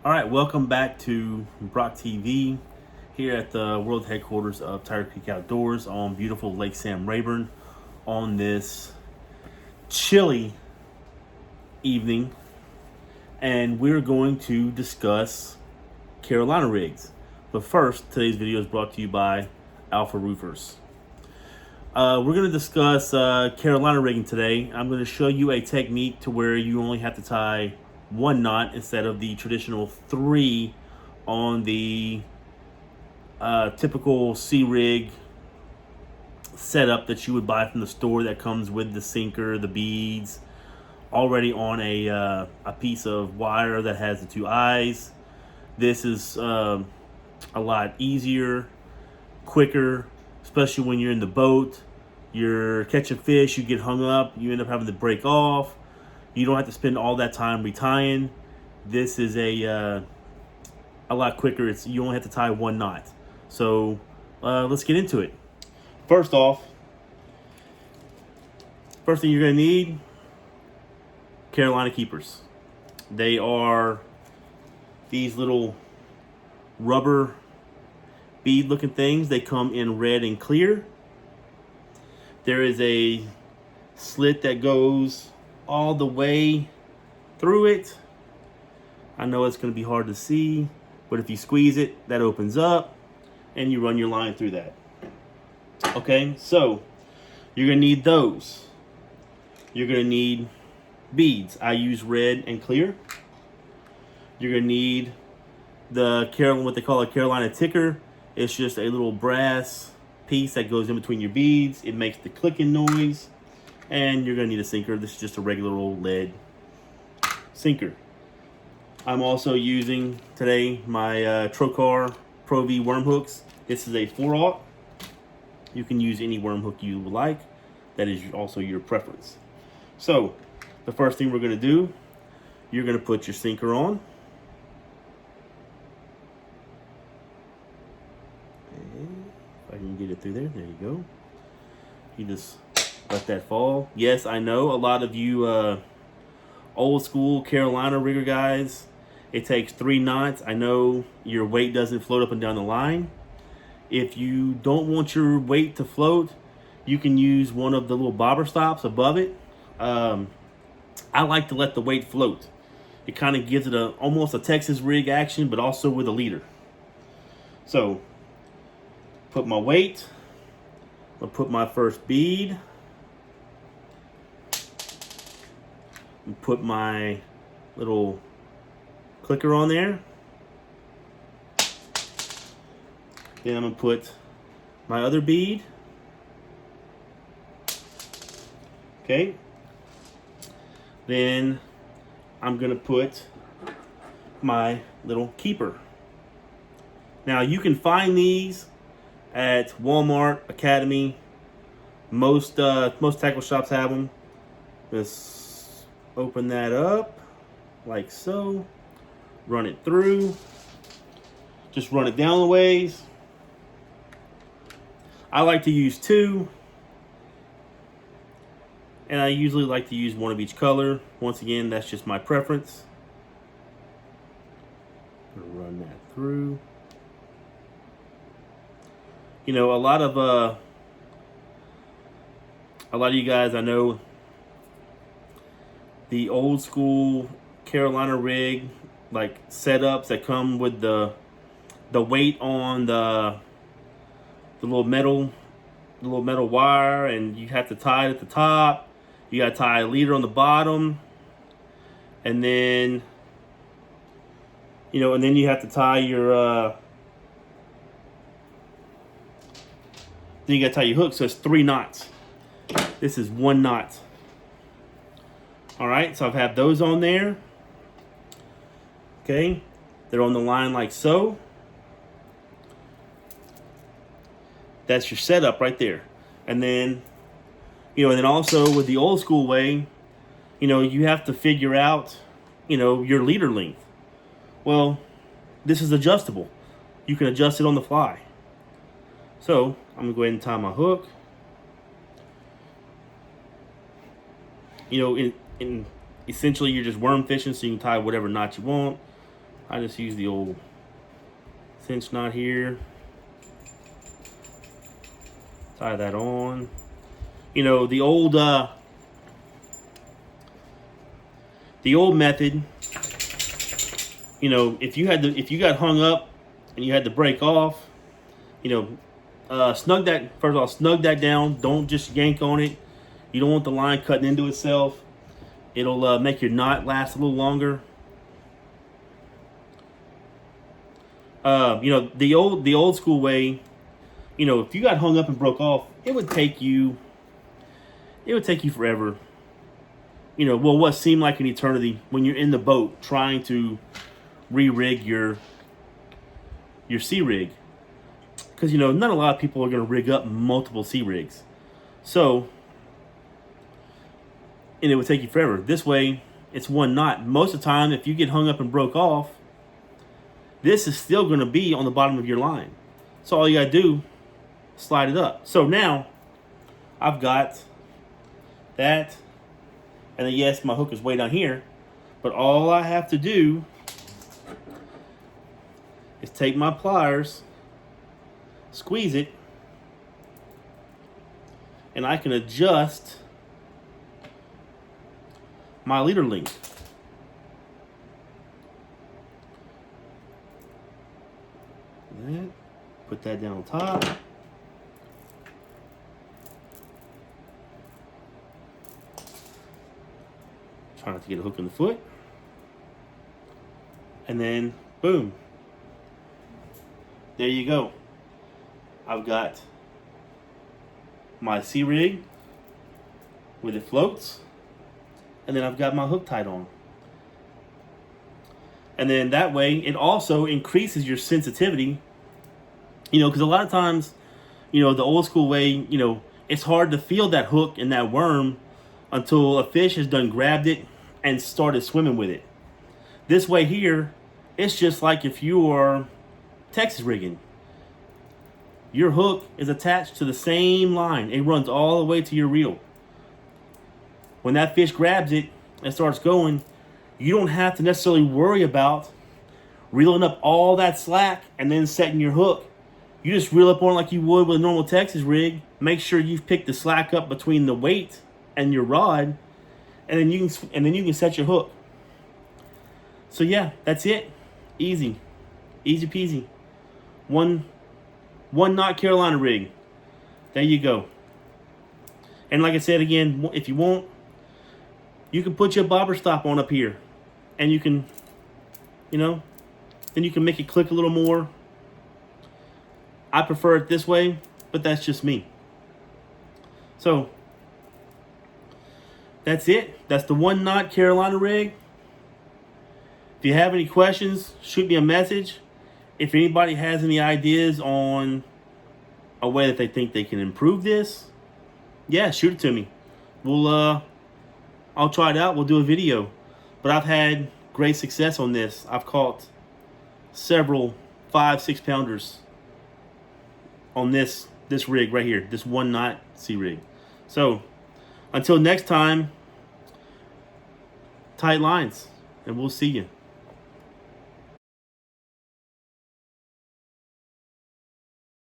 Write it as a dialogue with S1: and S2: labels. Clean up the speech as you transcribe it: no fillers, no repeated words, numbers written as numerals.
S1: All right, welcome back to Brock TV here at the world headquarters of Tiger Creek Outdoors on beautiful Lake Sam Rayburn on this chilly evening. And we're going to discuss Carolina rigs. But first, today's video is brought to you by Alpha Roofers. We're going to discuss Carolina rigging today. I'm going to show you a technique to where you only have to tie one knot instead of the traditional three on the typical C-rig setup that you would buy from the store that comes with the sinker, the beads, already on a piece of wire that has the two eyes. This is a lot easier, quicker, especially when you're in the boat. You're catching fish, you get hung up, you end up having to break off. You don't have to spend all that time retying. This is a lot quicker. You only have to tie one knot. So let's get into it. First off, first thing you're going to need, Carolina keepers. They are these little rubber bead looking things. They come in red and clear. There is a slit that goes all the way through it. I know it's going to be hard to see, but if you squeeze it, that opens up and you run your line through that. Okay, so you're going to need those. You're going to need beads. I use red and clear. You're going to need what they call a Carolina ticker. It's just a little brass piece that goes in between your beads. It makes the clicking noise. And you're going to need a sinker. This is just a regular old lead sinker. I'm also using today my Trocar Pro V worm hooks. This is a 4/0. You can use any worm hook you like. That is also your preference. So the first thing we're going to do, you're going to put your sinker on. If I can get it through there, there you go. You just let that fall. Yes, I know a lot of you old school Carolina rigger guys, it takes 3 knots. I know your weight doesn't float up and down the line. If you don't want your weight to float, you can use one of the little bobber stops above it. I like to let the weight float. It kind of gives it almost a Texas rig action, but also with a leader. So, put my weight. I'll put my first bead. And put my little clicker on there. Then I'm going to put my other bead. Okay. Then I'm going to put my little keeper. Now you can find these at Walmart, Academy. Most tackle shops have them. Just open that up like so. Run it through. Just run it down the ways. I like to use 2. And I usually like to use one of each color. Once again, that's just my preference. Run that through. You know, a lot of you guys, I know the old school Carolina rig like setups that come with the weight on the little metal wire, and you have to tie it at the top. You got to tie a leader on the bottom, and then and then you have to tie your then you got to tie your hook. So it's 3 knots. This is 1 knot. All right, so I've had those on there. Okay, they're on the line like so. That's your setup right there. And then, and then also with the old school way, you have to figure out, your leader length. Well, this is adjustable. You can adjust it on the fly. So I'm gonna go ahead and tie my hook. In essentially you're just worm fishing, so you can tie whatever knot you want. I just use the old cinch knot here. Tie that on. You know, the old method, you know, if you got hung up and you had to break off, you know, snug that down. Don't just yank on it. You don't want the line cutting into itself. It'll make your knot last a little longer. You know, the old school way, you know, if you got hung up and broke off, it would take you forever. You know, well, what seemed like an eternity when you're in the boat trying to re-rig your C-rig. Because, you know, not a lot of people are going to rig up multiple C-rigs. So, and it would take you forever. This way, it's one knot. Most of the time, if you get hung up and broke off, this is still going to be on the bottom of your line. So all you got to do, slide it up. So now, I've got that. And then yes, my hook is way down here. But all I have to do is take my pliers, squeeze it, and I can adjust my leader length. Put that down on top. Try not to get a hook in the foot. And then, boom. There you go. I've got my C-rig with it floats. And then I've got my hook tied on. And then that way, it also increases your sensitivity. You know, because a lot of times, you know, the old school way, you know, it's hard to feel that hook and that worm until a fish has done grabbed it and started swimming with it. This way here, it's just like if you are Texas rigging. Your hook is attached to the same line. It runs all the way to your reel. When that fish grabs it and starts going, you don't have to necessarily worry about reeling up all that slack and then setting your hook. You just reel up on it like you would with a normal Texas rig. Make sure you've picked the slack up between the weight and your rod, and then you can set your hook. So yeah, that's it. Easy peasy. One knot Carolina rig. There you go. And like I said again, if you want, you can put your bobber stop on up here, and you can, you know, then you can make it click a little more. I prefer it this way, but that's just me. So, that's it. That's the one knot Carolina rig. If you have any questions, shoot me a message. If anybody has any ideas on a way that they think they can improve this, yeah, shoot it to me. I'll try it out. We'll do a video. But I've had great success on this. I've caught several 5-6 pounders on this rig right here, this one knot C-rig. So until next time, tight lines, and we'll see you.